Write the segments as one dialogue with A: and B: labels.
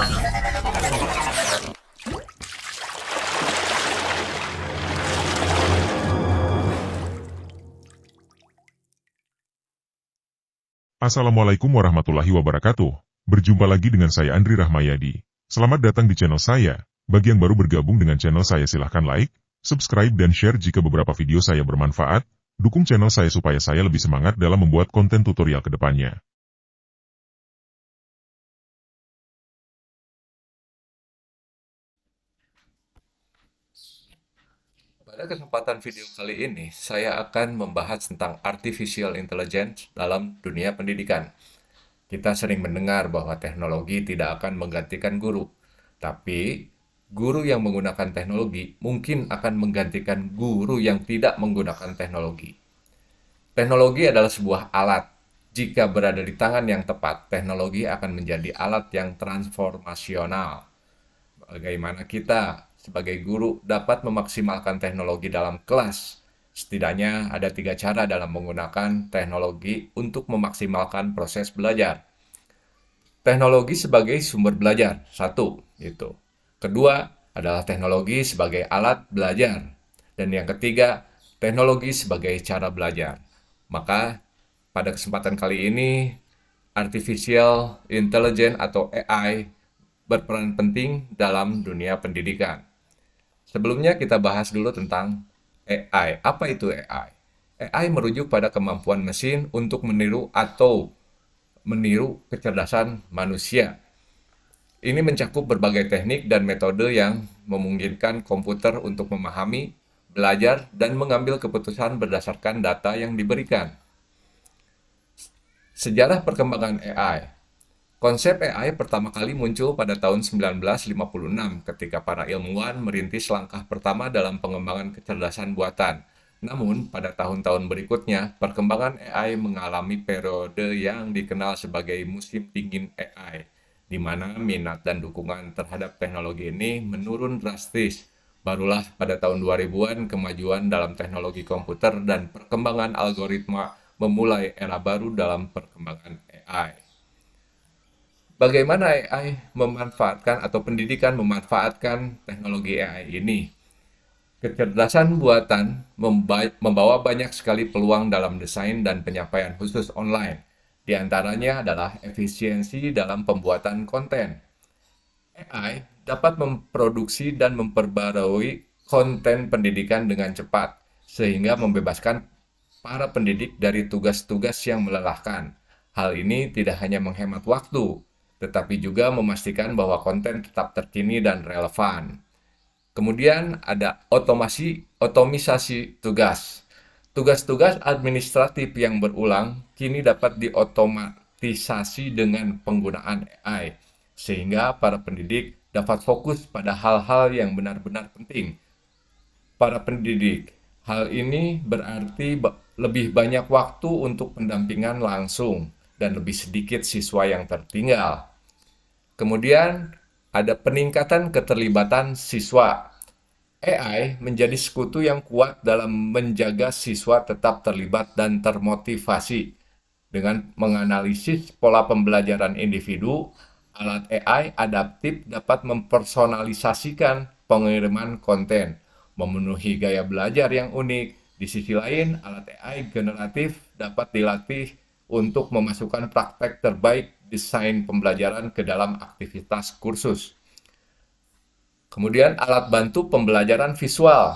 A: Assalamualaikum warahmatullahi wabarakatuh. Berjumpa lagi dengan saya Andri Rahmayadi. Selamat datang di channel saya. Bagi yang baru bergabung dengan channel saya silahkan like, subscribe dan share jika beberapa video saya bermanfaat. Dukung channel saya supaya saya lebih semangat dalam membuat konten tutorial ke depannya.
B: Pada kesempatan video kali ini, saya akan membahas tentang artificial intelligence dalam dunia pendidikan. Kita sering mendengar bahwa teknologi tidak akan menggantikan guru, tapi guru yang menggunakan teknologi mungkin akan menggantikan guru yang tidak menggunakan teknologi. Teknologi adalah sebuah alat. Jika berada di tangan yang tepat, teknologi akan menjadi alat yang transformasional. Bagaimana kita sebagai guru dapat memaksimalkan teknologi dalam kelas? Setidaknya ada 3 cara dalam menggunakan teknologi untuk memaksimalkan proses belajar. Teknologi sebagai sumber belajar, satu, itu. Kedua adalah teknologi sebagai alat belajar. Dan yang ketiga, teknologi sebagai cara belajar. Maka pada kesempatan kali ini, artificial intelligence atau AI berperan penting dalam dunia pendidikan. Sebelumnya kita bahas dulu tentang AI. Apa itu AI? AI merujuk pada kemampuan mesin untuk meniru atau meniru kecerdasan manusia. Ini mencakup berbagai teknik dan metode yang memungkinkan komputer untuk memahami, belajar, dan mengambil keputusan berdasarkan data yang diberikan. Sejarah perkembangan AI. Konsep AI pertama kali muncul pada tahun 1956 ketika para ilmuwan merintis langkah pertama dalam pengembangan kecerdasan buatan. Namun, pada tahun-tahun berikutnya, perkembangan AI mengalami periode yang dikenal sebagai musim dingin AI, di mana minat dan dukungan terhadap teknologi ini menurun drastis. Barulah pada tahun 2000-an kemajuan dalam teknologi komputer dan perkembangan algoritma memulai era baru dalam perkembangan AI. Bagaimana AI memanfaatkan atau pendidikan memanfaatkan teknologi AI ini? Kecerdasan buatan membawa banyak sekali peluang dalam desain dan penyampaian khusus online. Di antaranya adalah efisiensi dalam pembuatan konten. AI dapat memproduksi dan memperbarui konten pendidikan dengan cepat, sehingga membebaskan para pendidik dari tugas-tugas yang melelahkan. Hal ini tidak hanya menghemat waktu, tetapi juga memastikan bahwa konten tetap terkini dan relevan. Kemudian ada otomisasi tugas. Tugas-tugas administratif yang berulang kini dapat diotomatisasi dengan penggunaan AI, sehingga para pendidik dapat fokus pada hal-hal yang benar-benar penting. Para pendidik, hal ini berarti lebih banyak waktu untuk pendampingan langsung dan lebih sedikit siswa yang tertinggal. Kemudian ada peningkatan keterlibatan siswa. AI menjadi sekutu yang kuat dalam menjaga siswa tetap terlibat dan termotivasi. Dengan menganalisis pola pembelajaran individu, alat AI adaptif dapat mempersonalisasikan pengiriman konten, memenuhi gaya belajar yang unik. Di sisi lain, alat AI generatif dapat dilatih untuk memasukkan praktek terbaik desain pembelajaran ke dalam aktivitas kursus. Kemudian alat bantu pembelajaran visual.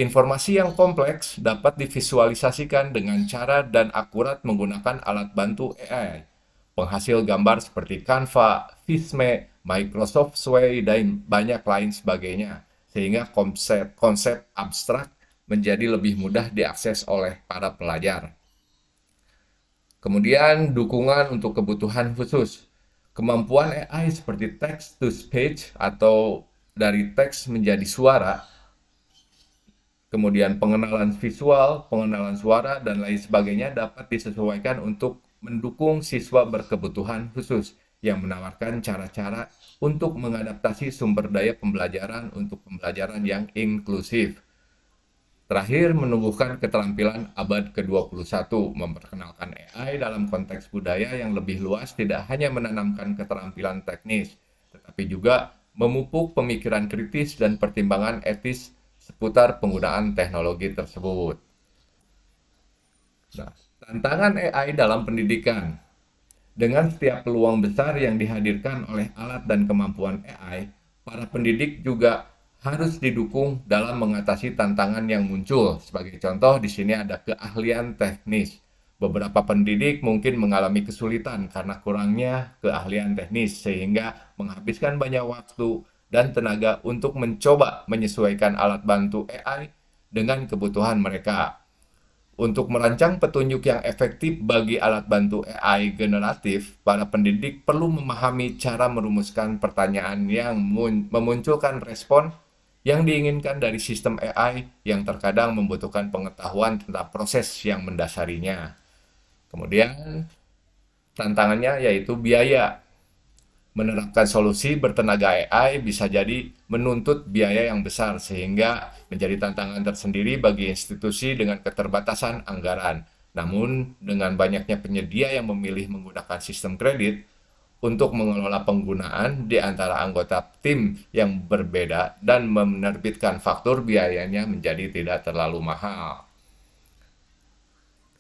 B: Informasi yang kompleks dapat divisualisasikan dengan cara dan akurat menggunakan alat bantu AI. Penghasil gambar seperti Canva, Visme, Microsoft Sway, dan banyak lain sebagainya. Sehingga konsep abstrak menjadi lebih mudah diakses oleh para pelajar. Kemudian dukungan untuk kebutuhan khusus. Kemampuan AI seperti text to speech atau dari teks menjadi suara, kemudian pengenalan visual, pengenalan suara, dan lain sebagainya dapat disesuaikan untuk mendukung siswa berkebutuhan khusus yang menawarkan cara-cara untuk mengadaptasi sumber daya pembelajaran untuk pembelajaran yang inklusif. Terakhir, menumbuhkan keterampilan abad ke-21, memperkenalkan AI dalam konteks budaya yang lebih luas tidak hanya menanamkan keterampilan teknis, tetapi juga memupuk pemikiran kritis dan pertimbangan etis seputar penggunaan teknologi tersebut. Nah, tantangan AI dalam pendidikan. Dengan setiap peluang besar yang dihadirkan oleh alat dan kemampuan AI, para pendidik juga harus didukung dalam mengatasi tantangan yang muncul. Sebagai contoh, di sini ada keahlian teknis. Beberapa pendidik mungkin mengalami kesulitan karena kurangnya keahlian teknis, sehingga menghabiskan banyak waktu dan tenaga untuk mencoba menyesuaikan alat bantu AI dengan kebutuhan mereka. Untuk merancang petunjuk yang efektif bagi alat bantu AI generatif, para pendidik perlu memahami cara merumuskan pertanyaan yang memunculkan respon yang diinginkan dari sistem AI yang terkadang membutuhkan pengetahuan tentang proses yang mendasarinya. Kemudian, tantangannya yaitu biaya. Menerapkan solusi bertenaga AI bisa jadi menuntut biaya yang besar, sehingga menjadi tantangan tersendiri bagi institusi dengan keterbatasan anggaran. Namun, dengan banyaknya penyedia yang memilih menggunakan sistem kredit untuk mengelola penggunaan di antara anggota tim yang berbeda dan menerbitkan faktur, biayanya menjadi tidak terlalu mahal.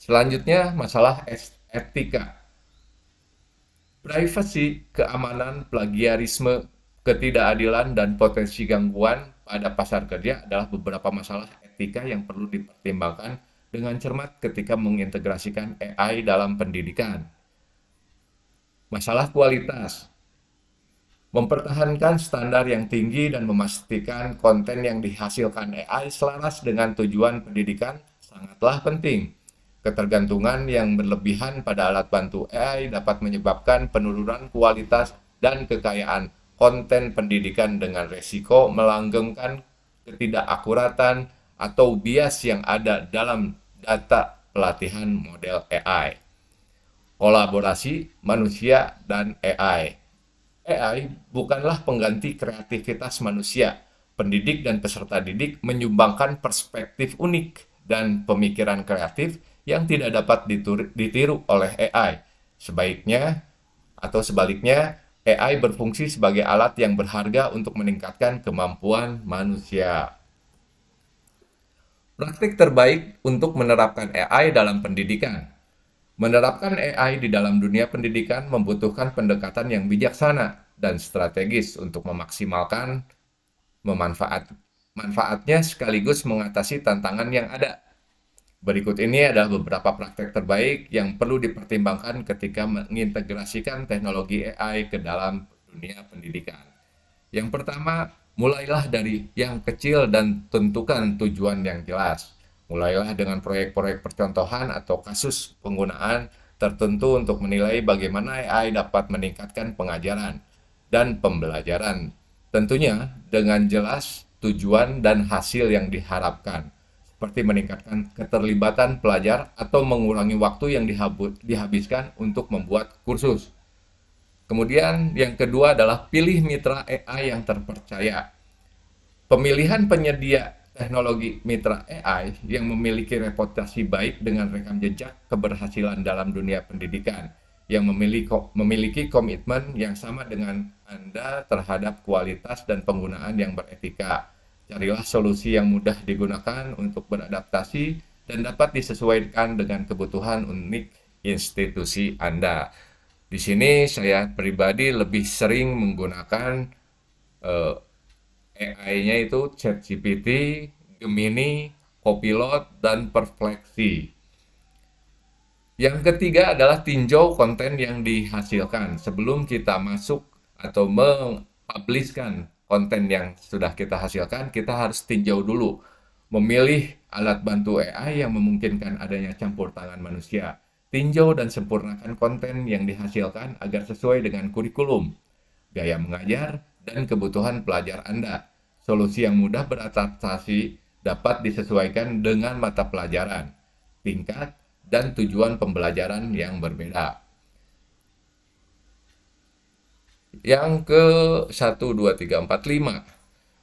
B: Selanjutnya, masalah etika. Privasi, keamanan, plagiarisme, ketidakadilan, dan potensi gangguan pada pasar kerja adalah beberapa masalah etika yang perlu dipertimbangkan dengan cermat ketika mengintegrasikan AI dalam pendidikan. Masalah kualitas. Mempertahankan standar yang tinggi dan memastikan konten yang dihasilkan AI selaras dengan tujuan pendidikan sangatlah penting. Ketergantungan yang berlebihan pada alat bantu AI dapat menyebabkan penurunan kualitas dan kekayaan konten pendidikan dengan resiko melanggengkan ketidakakuratan atau bias yang ada dalam data pelatihan model AI. Kolaborasi manusia dan AI. AI bukanlah pengganti kreativitas manusia. Pendidik dan peserta didik menyumbangkan perspektif unik dan pemikiran kreatif yang tidak dapat ditiru oleh AI. Sebaliknya, AI berfungsi sebagai alat yang berharga untuk meningkatkan kemampuan manusia. Praktik terbaik untuk menerapkan AI dalam pendidikan. Menerapkan AI di dalam dunia pendidikan membutuhkan pendekatan yang bijaksana dan strategis untuk memaksimalkan manfaatnya sekaligus mengatasi tantangan yang ada. Berikut ini adalah beberapa praktek terbaik yang perlu dipertimbangkan ketika mengintegrasikan teknologi AI ke dalam dunia pendidikan. Yang pertama, mulailah dari yang kecil dan tentukan tujuan yang jelas. Mulailah dengan proyek-proyek percontohan atau kasus penggunaan tertentu untuk menilai bagaimana AI dapat meningkatkan pengajaran dan pembelajaran. Tentunya dengan jelas tujuan dan hasil yang diharapkan, seperti meningkatkan keterlibatan pelajar atau mengurangi waktu yang dihabiskan untuk membuat kursus. Kemudian yang kedua adalah pilih mitra AI yang terpercaya. Pemilihan penyedia teknologi mitra AI yang memiliki reputasi baik dengan rekam jejak keberhasilan dalam dunia pendidikan, yang memiliki komitmen yang sama dengan Anda terhadap kualitas dan penggunaan yang beretika. Carilah solusi yang mudah digunakan untuk beradaptasi dan dapat disesuaikan dengan kebutuhan unik institusi Anda. Di sini saya pribadi lebih sering menggunakan AI-nya itu ChatGPT, Gemini, Copilot, dan Perplexity. Yang ketiga adalah tinjau konten yang dihasilkan. Sebelum kita masuk atau mempublishkan konten yang sudah kita hasilkan, kita harus tinjau dulu. Memilih alat bantu AI yang memungkinkan adanya campur tangan manusia. Tinjau dan sempurnakan konten yang dihasilkan agar sesuai dengan kurikulum, gaya mengajar, dan kebutuhan pelajar Anda. Solusi yang mudah beradaptasi dapat disesuaikan dengan mata pelajaran, tingkat, dan tujuan pembelajaran yang berbeda. Yang ke-1, 2, 3, 4, 5,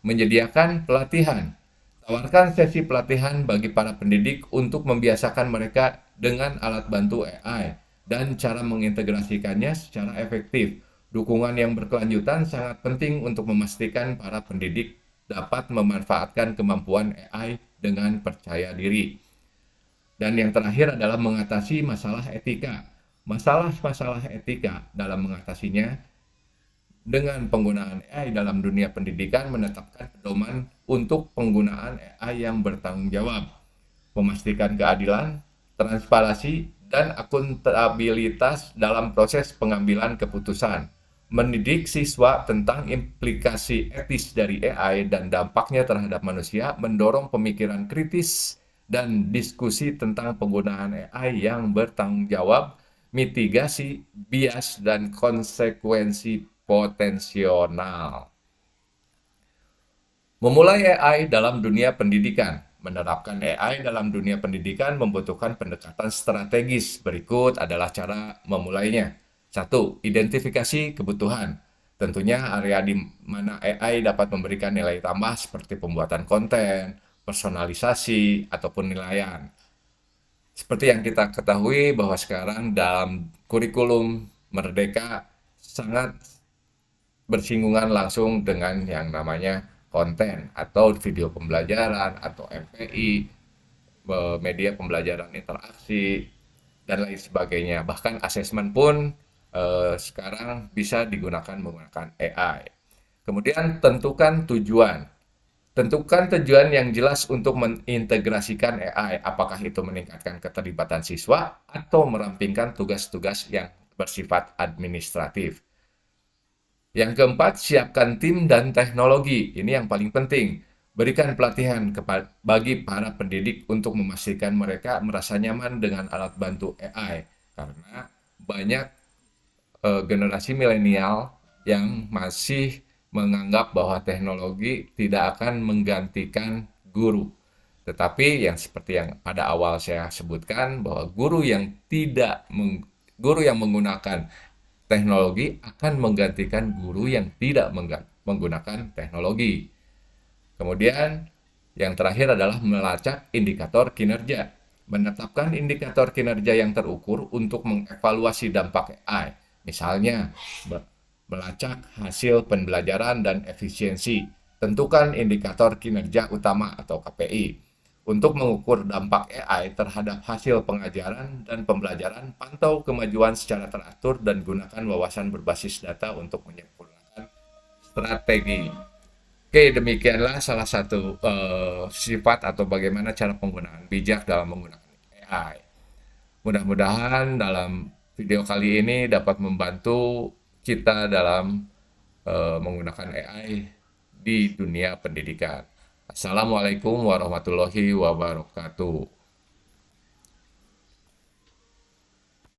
B: menyediakan pelatihan. Tawarkan sesi pelatihan bagi para pendidik untuk membiasakan mereka dengan alat bantu AI dan cara mengintegrasikannya secara efektif. Dukungan yang berkelanjutan sangat penting untuk memastikan para pendidik dapat memanfaatkan kemampuan AI dengan percaya diri. Dan yang terakhir adalah mengatasi masalah etika. Masalah-masalah etika dalam mengatasinya dengan penggunaan AI dalam dunia pendidikan menetapkan pedoman untuk penggunaan AI yang bertanggung jawab, memastikan keadilan, transparansi, dan akuntabilitas dalam proses pengambilan keputusan, mendidik siswa tentang implikasi etis dari AI dan dampaknya terhadap manusia, mendorong pemikiran kritis dan diskusi tentang penggunaan AI yang bertanggung jawab, mitigasi bias dan konsekuensi potensial. Memulai AI dalam dunia pendidikan. Menerapkan AI dalam dunia pendidikan membutuhkan pendekatan strategis. Berikut adalah cara memulainya. 1. Identifikasi kebutuhan. Tentunya area di mana AI dapat memberikan nilai tambah seperti pembuatan konten, personalisasi, ataupun penilaian. Seperti yang kita ketahui bahwa sekarang dalam kurikulum Merdeka sangat bersinggungan langsung dengan yang namanya konten atau video pembelajaran atau MPI, media pembelajaran interaksi, dan lain sebagainya. Bahkan asesmen pun sekarang bisa digunakan menggunakan AI. Kemudian tentukan tujuan. Tentukan tujuan yang jelas untuk mengintegrasikan AI, apakah itu meningkatkan keterlibatan siswa atau merampingkan tugas-tugas yang bersifat administratif. Yang keempat, siapkan tim dan teknologi. Ini yang paling penting. Berikan pelatihan bagi para pendidik untuk memastikan mereka merasa nyaman dengan alat bantu AI. Karena banyak generasi milenial yang masih menganggap bahwa teknologi tidak akan menggantikan guru. Tetapi yang seperti yang pada awal saya sebutkan bahwa guru yang menggunakan teknologi akan menggantikan guru yang tidak menggunakan teknologi. Kemudian yang terakhir adalah melacak indikator kinerja. Menetapkan indikator kinerja yang terukur untuk mengevaluasi dampak AI. Misalnya, melacak hasil pembelajaran dan efisiensi. Tentukan indikator kinerja utama atau KPI. Untuk mengukur dampak AI terhadap hasil pengajaran dan pembelajaran, pantau kemajuan secara teratur dan gunakan wawasan berbasis data untuk menyempurnakan strategi. Oke, demikianlah salah satu sifat atau bagaimana cara penggunaan bijak dalam menggunakan AI. Mudah-mudahan dalam video kali ini dapat membantu kita dalam menggunakan AI di dunia pendidikan. Assalamualaikum warahmatullahi wabarakatuh.